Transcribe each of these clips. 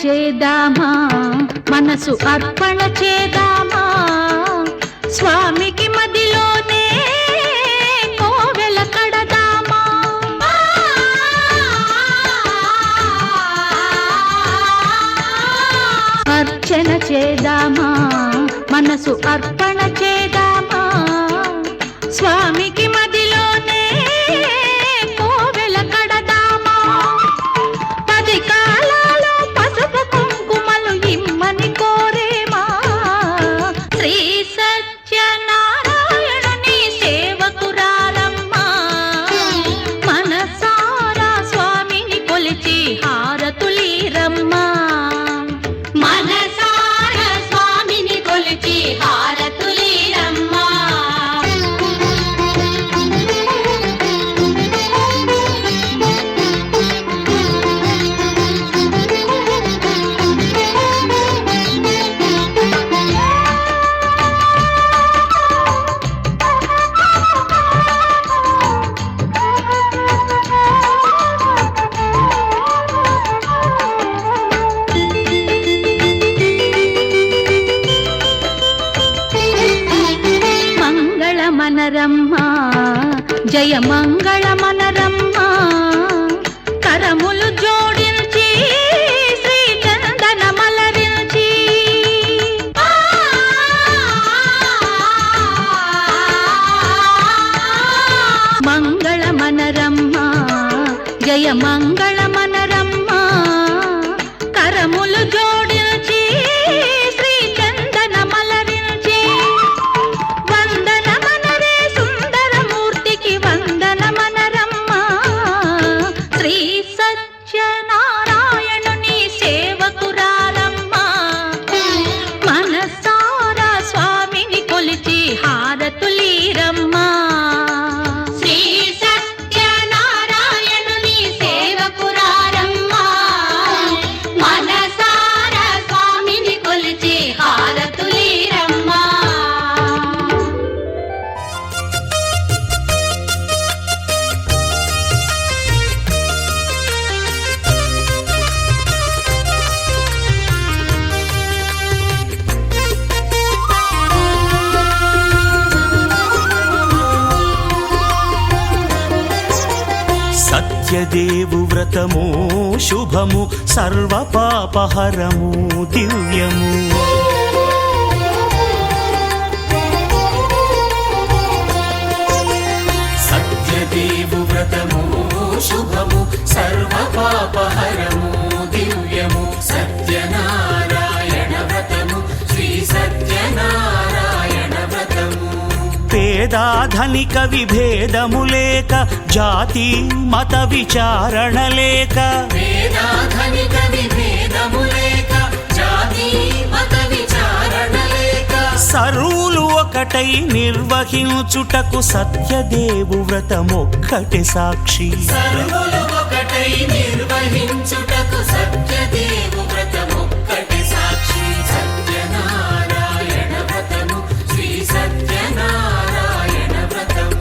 చేద్దామా, మనసు అర్పణ చేద్దామా, స్వామికి మదిలోనే కోవెల కడదామా. అర్చన చేద్దామా, మనసు అర్పణ చేద్దామా, స్వామికి మదిలోనే కోవెల కడదామా. 10 కాలాలు పసుపు కుంకుమలు ఇమ్మని కోరేమా, శ్రీ సత్యనారాయణుని సేవకురాలమ్మా. మనసారా స్వామిని కొలిచి హారతులీరమ్మా, మనసారా స్వామిని కొలిచి హారతులీరమ్మా. మనరమ్మా, జయ మంగళ మనరమ్మా, కరములు జోడించి శ్రీ చందన మలరించి. మంగళ మనరమ్మా, జయ మంగళ మనరమ్మా, కరములు జోడించి శ్రీ చందన మలరించి. వందన మనరే సుందరమూర్తికి వందన మనరమ్మా, శ్రీ సత్యనారాయణుని సేవకురాలమ్మా. మనసారా స్వామిని కొలిచి హారతులీరమ్మా, శ్రీ సత్యనారాయణుని సేవకురాలమ్మా. మనసారా స్వామిని కొలిచి హారతులీరమ్మా. సత్యదేవు వ్రతము శుభము, సర్వ పాపహరము దివ్యము. సత్యదేవు వ్రతము శుభము, సర్వ పాపహరము దివ్యము. సత్యనారాయణ వ్రతము, శ్రీ సత్యనారాయణ వ్రతము. పేదాధనిక విభేదము లేక, జాతి మత విచారణ లేక. పేదాధనిక విభేదము లేక, జాతి మత విచారణ లేక. సర్వులు ఒకటై నిర్వహించుటకు సత్యదేవు వ్రతమొక్కటి సాక్షి. సర్వులు ఒకటై నిర్వహించుటకు సత్యదేవు వ్రతమొక్కటి సాక్షి. సత్యనారాయణ వ్రతము, శ్రీ సత్యనారాయణ వ్రతము.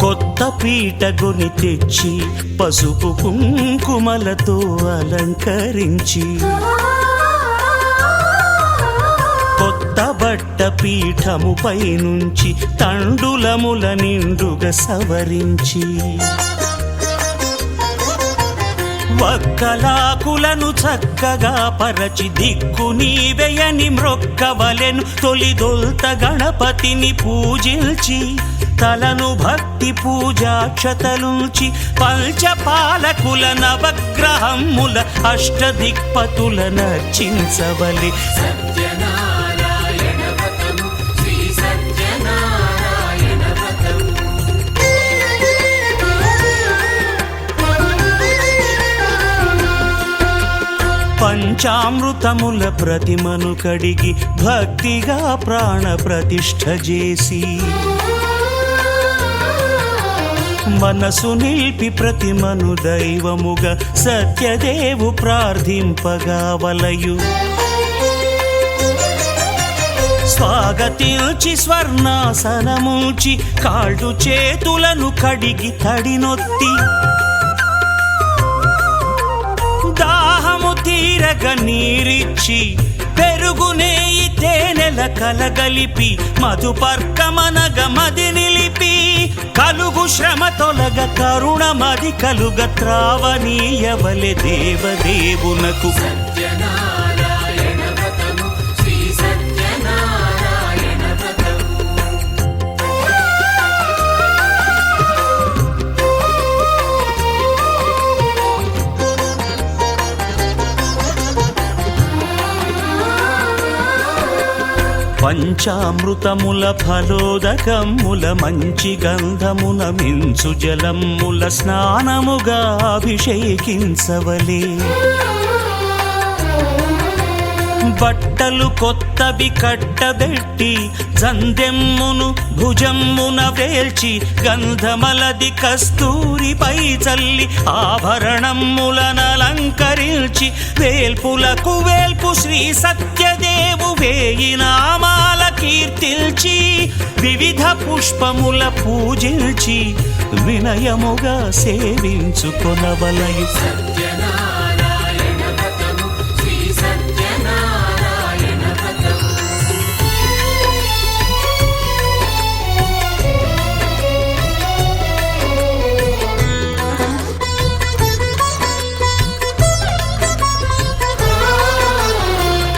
కొత్త పీటగుని తెచ్చి పసుపు కుంకుమలతో అలంకరించి, కొత్త బట్ట పీఠముపై నుంచి తండులముల నిండుగా సవరించి, వక్కలాకులను చక్కగా పరచి దిక్కు నీవెయని మ్రొక్కవలెను. తొలిదొల్త గణపతిని పూజించి, తలను భక్తి పూజాక్షతలుంచి, పంచపాలకుల నవగ్రహముల అష్టదిక్పతుల నర్చించవలె. సత్యనారాయణ వ్రతము, శ్రీ సత్యనారాయణ వ్రతము. పంచామృతముల ప్రతిమను కడిగి భక్తిగా ప్రాణ ప్రతిష్ఠ చేసి, మనసు నిలిపి ప్రతిమను దైవముగా సత్యదేవు ప్రార్థింపగా వలయు. స్వాగతించి స్వర్ణాసనముంచి కాళ్ళు చేతులను కడిగి తడినొత్తి దాహము తీరగ నీరిచ్చి పెరుగు నేయి తేనెల కలగలిపి మధుపర్కమనగ మది నిలిపి కలుగు శ్రమ తొలగ కరుణ మది కలుగ త్రావనీయవలె దేవదేవునకు పంచామృతముల ఫలోదకముల మంచి గంధమున మించు జలముల స్నానముగా అభిషేకించవలే బట్టలు కొత్తవి కట్టబెట్టి జందెమ్మును భుజమ్మున వేల్చి గంధమలది కస్తూరిపై చల్లి ఆభరణములనలంకరించి వేల్పులకు వేల్పు శ్రీ సత్యదేవు వేయి నామాల కీర్తిల్చి వివిధ పుష్పముల పూజించి వినయముగా సేవించుకొనవలయు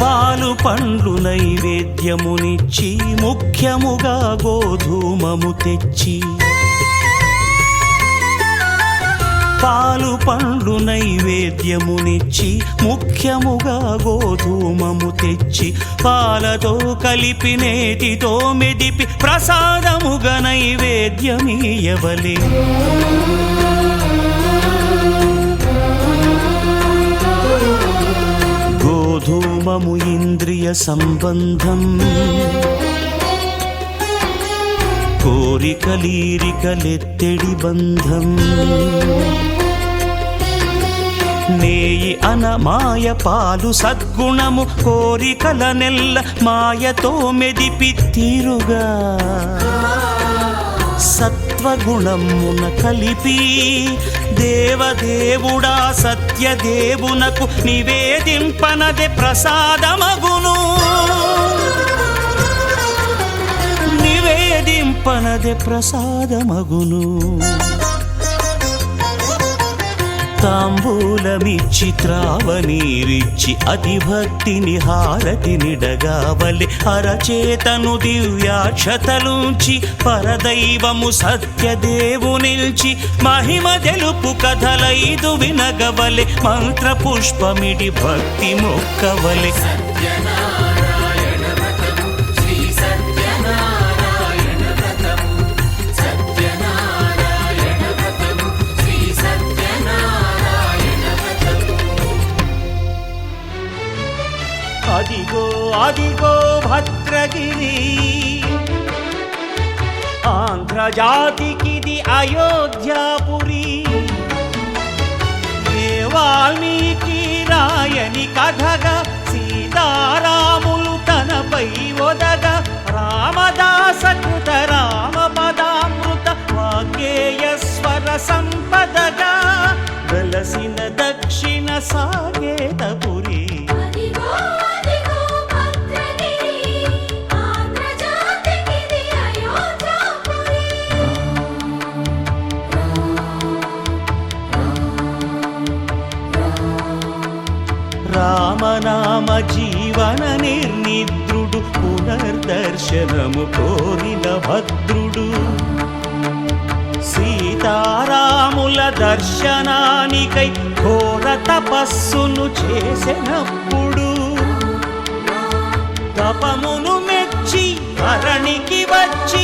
పాలు పండ్లు నైవేద్యమునిచ్చి ముఖ్యముగా గోధూమము తెచ్చి పాలు పండ్లు నైవేద్యమునిచ్చి ముఖ్యముగా గోధూమము తెచ్చి పాలతో కలిపి నేతితో మెదిపి ప్రసాదముగా నైవేద్యమీయవలే గోధూమము ఇంద్రియ సంబంధం కోరికలీరికలెత్తెడి బంధం నేయి అనమాయ పాలు సద్గుణము కోరికల నెల్ల మాయతో మెదిపి తీరుగా సత్వగుణమున కలిపి దేవదేవుడా సత్యదేవునకు నివేదింపనదే ప్రసాదమగును నివేదింపనదే ప్రసాదమగును తాంబూలమిచ్చి త్రావనీరిచ్చి అతిభక్తిని హారతినిడగావలె అరచేతను దివ్యాక్షతలుంచి పరదైవము సత్యదేవు నిల్చి మహిమ తెలుపు కథలైదు వినగవలె మంత్ర పుష్పమిడి భక్తి మొక్కవలె అదిగో అదిగో భద్రగిరి ఆంధ్రజాతికిది అయోధ్యాపురి వాల్మీకి రాయని కథగా సీతారాములు తనపై ఒదగా రామదాస కృత రామ పదామృత వాగ్గేయస్వర సంపదగా వెలసిన దక్షిణ సాగేతపురి రామనామ జీవన నిర్నిద్రుడు పునర్దర్శనము కోరిన భద్రుడు సీతారాముల దర్శనానికై ఘోర తపస్సును చేసినప్పుడు తపమును మెచ్చి ధరణికి వచ్చి